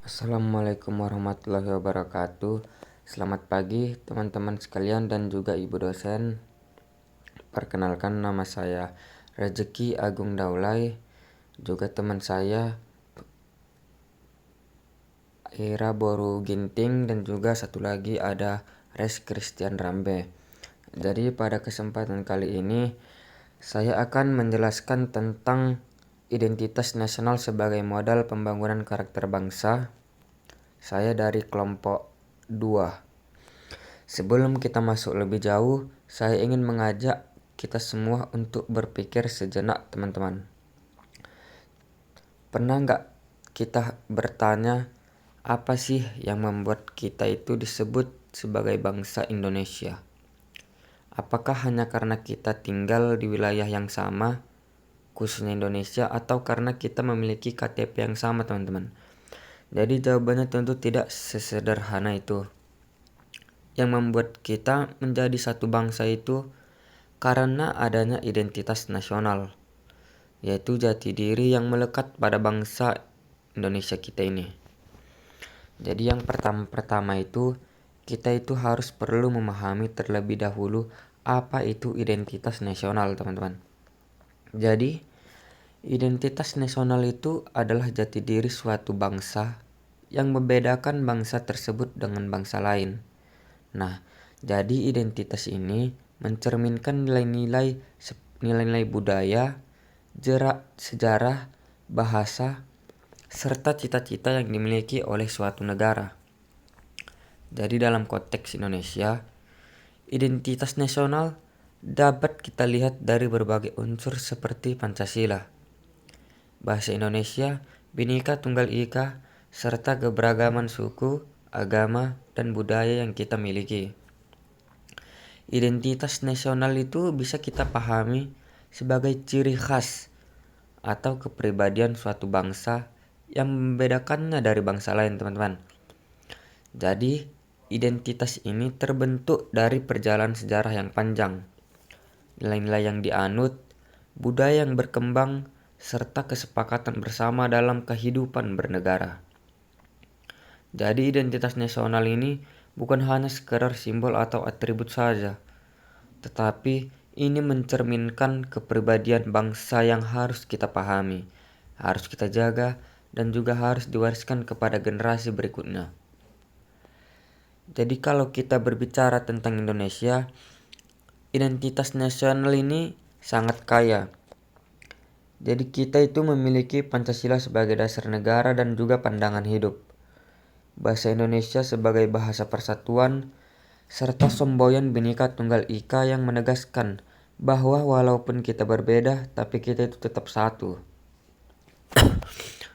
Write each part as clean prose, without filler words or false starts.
Assalamualaikum warahmatullahi wabarakatuh. Selamat pagi teman-teman sekalian dan juga ibu dosen. Perkenalkan, nama saya Rezeki Agung Daulay. Juga teman saya Ira Boru Ginting dan juga satu lagi ada Res Christian Rambe. Jadi pada kesempatan kali ini saya akan menjelaskan tentang identitas nasional sebagai modal pembangunan karakter bangsa. Saya dari kelompok 2. Sebelum kita masuk lebih jauh, saya ingin mengajak kita semua untuk berpikir sejenak, teman-teman. Pernah nggak kita bertanya, apa sih yang membuat kita itu disebut sebagai bangsa Indonesia? Apakah hanya karena kita tinggal di wilayah yang sama, khususnya Indonesia, atau karena kita memiliki KTP yang sama, teman-teman? Jadi jawabannya tentu tidak sesederhana itu. Yang membuat kita menjadi satu bangsa itu karena adanya identitas nasional, yaitu jati diri yang melekat pada bangsa Indonesia kita ini. Jadi yang pertama itu, kita itu harus perlu memahami terlebih dahulu apa itu identitas nasional, teman-teman. Jadi identitas nasional itu adalah jati diri suatu bangsa yang membedakan bangsa tersebut dengan bangsa lain. Nah, jadi identitas ini mencerminkan nilai-nilai budaya, sejarah, bahasa, serta cita-cita yang dimiliki oleh suatu negara. Jadi dalam konteks Indonesia, identitas nasional dapat kita lihat dari berbagai unsur seperti Pancasila, bahasa Indonesia, Bhinneka Tunggal Ika, serta keberagaman suku, agama, dan budaya yang kita miliki. Identitas nasional itu bisa kita pahami sebagai ciri khas atau kepribadian suatu bangsa yang membedakannya dari bangsa lain, teman-teman. Jadi, identitas ini terbentuk dari perjalanan sejarah yang panjang, nilai-nilai yang dianut, budaya yang berkembang, serta kesepakatan bersama dalam kehidupan bernegara. Jadi identitas nasional ini bukan hanya sekedar simbol atau atribut saja, tetapi ini mencerminkan kepribadian bangsa yang harus kita pahami, harus kita jaga, dan juga harus diwariskan kepada generasi berikutnya. Jadi kalau kita berbicara tentang Indonesia, identitas nasional ini sangat kaya. Jadi kita itu memiliki Pancasila sebagai dasar negara dan juga pandangan hidup, bahasa Indonesia sebagai bahasa persatuan, serta semboyan Bhinneka Tunggal Ika yang menegaskan bahwa walaupun kita berbeda, tapi kita itu tetap satu.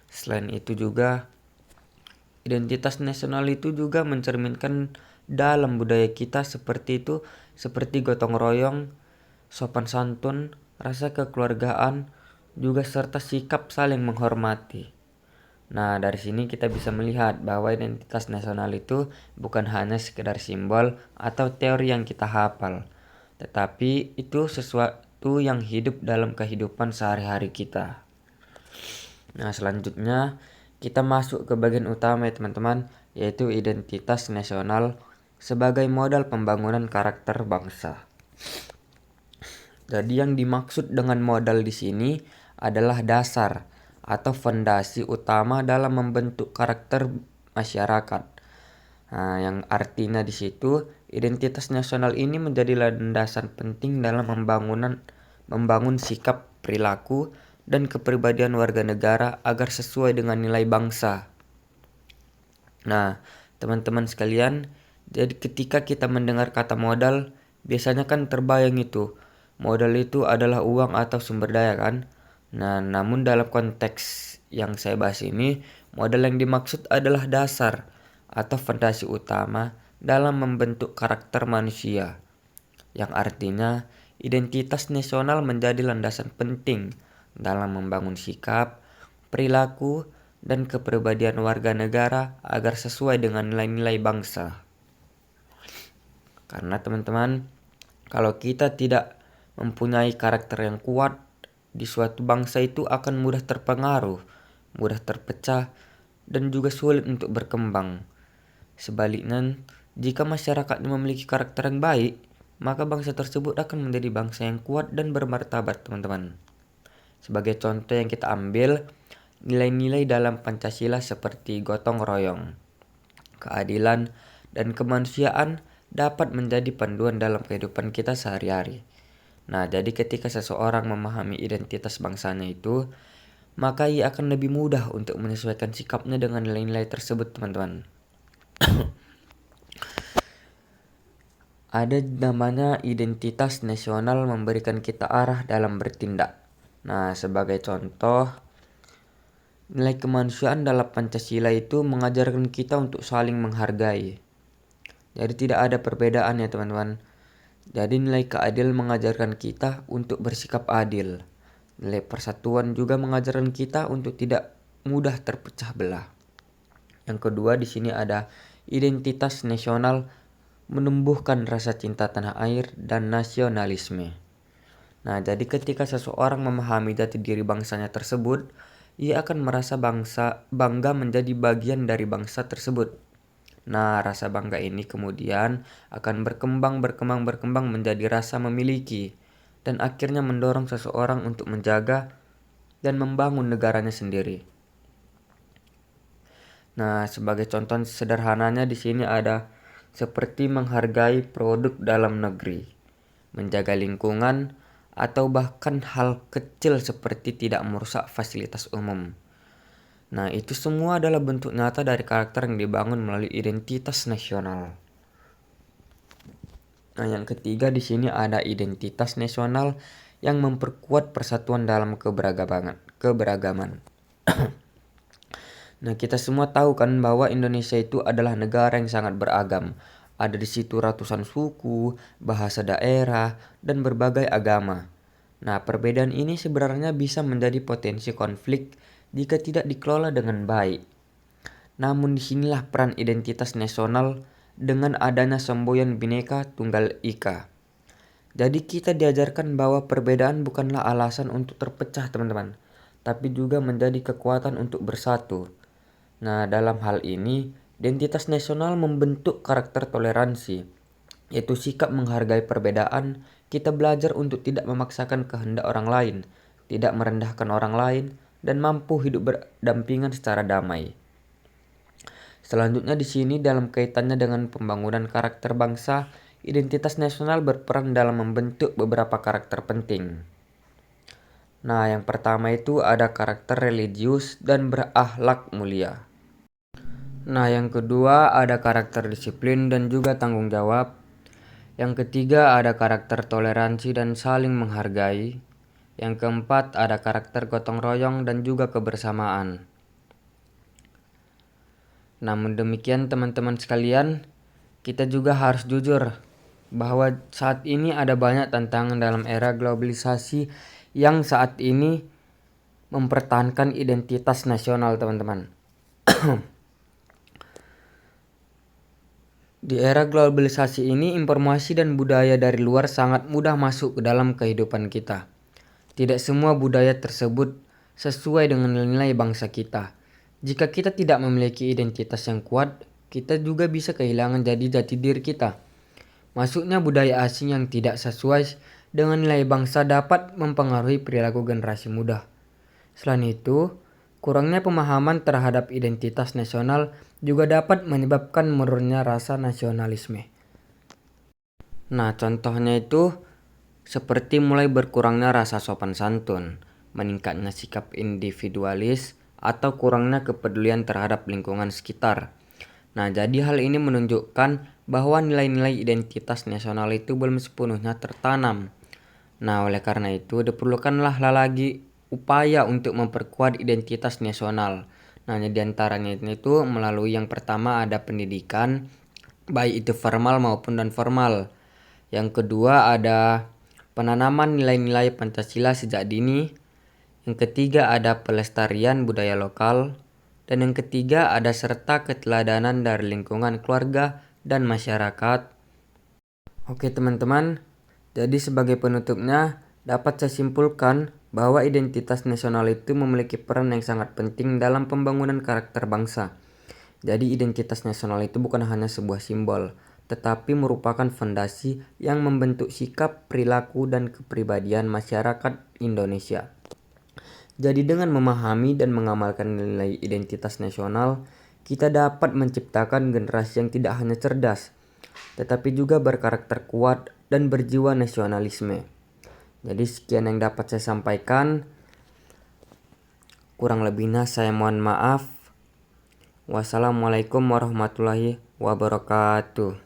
Selain itu juga, identitas nasional itu juga mencerminkan dalam budaya kita seperti gotong royong, sopan santun, rasa kekeluargaan, juga serta sikap saling menghormati. Nah, dari sini kita bisa melihat bahwa identitas nasional itu bukan hanya sekedar simbol atau teori yang kita hafal, tetapi itu sesuatu yang hidup dalam kehidupan sehari-hari kita. Nah, selanjutnya kita masuk ke bagian utama ya teman-teman, yaitu identitas nasional sebagai modal pembangunan karakter bangsa. Jadi yang dimaksud dengan modal di sini adalah dasar atau fondasi utama dalam membentuk karakter masyarakat. Nah, yang artinya di situ identitas nasional ini menjadi landasan penting dalam membangun sikap, perilaku, dan kepribadian warga negara agar sesuai dengan nilai bangsa. Nah, teman-teman sekalian, jadi ketika kita mendengar kata modal, biasanya kan terbayang itu modal itu adalah uang atau sumber daya kan. Nah, namun dalam konteks yang saya bahas ini, modal yang dimaksud adalah dasar atau fondasi utama dalam membentuk karakter manusia, yang artinya identitas nasional menjadi landasan penting dalam membangun sikap, perilaku, dan kepribadian warga negara agar sesuai dengan nilai-nilai bangsa. Karena teman-teman, kalau kita tidak mempunyai karakter yang kuat di suatu bangsa itu akan mudah terpengaruh, mudah terpecah, dan juga sulit untuk berkembang. Sebaliknya, jika masyarakatnya memiliki karakter yang baik, maka bangsa tersebut akan menjadi bangsa yang kuat dan bermartabat, teman-teman. Sebagai contoh yang kita ambil, nilai-nilai dalam Pancasila seperti gotong royong, keadilan, dan kemanusiaan dapat menjadi panduan dalam kehidupan kita sehari-hari. Nah, jadi ketika seseorang memahami identitas bangsanya itu, maka ia akan lebih mudah untuk menyesuaikan sikapnya dengan nilai-nilai tersebut, teman-teman. Ada namanya identitas nasional memberikan kita arah dalam bertindak. Nah, sebagai contoh, nilai kemanusiaan dalam Pancasila itu mengajarkan kita untuk saling menghargai. Jadi tidak ada perbedaan ya teman-teman. Jadi nilai keadilan mengajarkan kita untuk bersikap adil. Nilai persatuan juga mengajarkan kita untuk tidak mudah terpecah belah. Yang kedua di sini ada identitas nasional menumbuhkan rasa cinta tanah air dan nasionalisme. Nah, jadi ketika seseorang memahami jati diri bangsanya tersebut, ia akan merasa bangga menjadi bagian dari bangsa tersebut. Nah, rasa bangga ini kemudian akan berkembang menjadi rasa memiliki dan akhirnya mendorong seseorang untuk menjaga dan membangun negaranya sendiri. Nah, sebagai contoh sederhananya di sini ada seperti menghargai produk dalam negeri, menjaga lingkungan, atau bahkan hal kecil seperti tidak merusak fasilitas umum. Nah, itu semua adalah bentuk nyata dari karakter yang dibangun melalui identitas nasional. Nah, yang ketiga di sini ada identitas nasional yang memperkuat persatuan dalam keberagaman. Nah, kita semua tahu kan bahwa Indonesia itu adalah negara yang sangat beragam. Ada di situ ratusan suku, bahasa daerah, dan berbagai agama. Nah, perbedaan ini sebenarnya bisa menjadi potensi konflik jika tidak dikelola dengan baik. Namun disinilah peran identitas nasional dengan adanya semboyan Bhinneka Tunggal Ika. Jadi kita diajarkan bahwa perbedaan bukanlah alasan untuk terpecah teman-teman, tapi juga menjadi kekuatan untuk bersatu. Nah, dalam hal ini, identitas nasional membentuk karakter toleransi, yaitu sikap menghargai perbedaan. Kita belajar untuk tidak memaksakan kehendak orang lain, tidak merendahkan orang lain, dan mampu hidup berdampingan secara damai. Selanjutnya di sini dalam kaitannya dengan pembangunan karakter bangsa, identitas nasional berperan dalam membentuk beberapa karakter penting. Nah, yang pertama itu ada karakter religius dan berakhlak mulia. Nah, yang kedua ada karakter disiplin dan juga tanggung jawab. Yang ketiga ada karakter toleransi dan saling menghargai. Yang keempat ada karakter gotong royong dan juga kebersamaan. Namun demikian teman-teman sekalian, kita juga harus jujur bahwa saat ini ada banyak tantangan dalam era globalisasi yang saat ini mempertahankan identitas nasional teman-teman. Di era globalisasi ini, informasi dan budaya dari luar sangat mudah masuk ke dalam kehidupan kita. Tidak semua budaya tersebut sesuai dengan nilai bangsa kita. Jika kita tidak memiliki identitas yang kuat, kita juga bisa kehilangan jati diri kita. Masuknya budaya asing yang tidak sesuai dengan nilai bangsa dapat mempengaruhi perilaku generasi muda. Selain itu, kurangnya pemahaman terhadap identitas nasional juga dapat menyebabkan menurunnya rasa nasionalisme. Nah, contohnya itu seperti mulai berkurangnya rasa sopan santun, meningkatnya sikap individualis, atau kurangnya kepedulian terhadap lingkungan sekitar. Nah, jadi hal ini menunjukkan bahwa nilai-nilai identitas nasional itu belum sepenuhnya tertanam. Nah, oleh karena itu diperlukanlah lagi upaya untuk memperkuat identitas nasional. Nah, di antaranya itu melalui yang pertama ada pendidikan, baik itu formal maupun non formal. Yang kedua ada penanaman nilai-nilai Pancasila sejak dini. Yang ketiga ada pelestarian budaya lokal. Dan yang ketiga ada serta keteladanan dari lingkungan keluarga dan masyarakat. Oke teman-teman, jadi sebagai penutupnya dapat saya simpulkan bahwa identitas nasional itu memiliki peran yang sangat penting dalam pembangunan karakter bangsa. Jadi identitas nasional itu bukan hanya sebuah simbol, tetapi merupakan fondasi yang membentuk sikap, perilaku, dan kepribadian masyarakat Indonesia. Jadi dengan memahami dan mengamalkan nilai identitas nasional, kita dapat menciptakan generasi yang tidak hanya cerdas, tetapi juga berkarakter kuat dan berjiwa nasionalisme. Jadi sekian yang dapat saya sampaikan. Kurang lebihnya saya mohon maaf. Wassalamualaikum warahmatullahi wabarakatuh.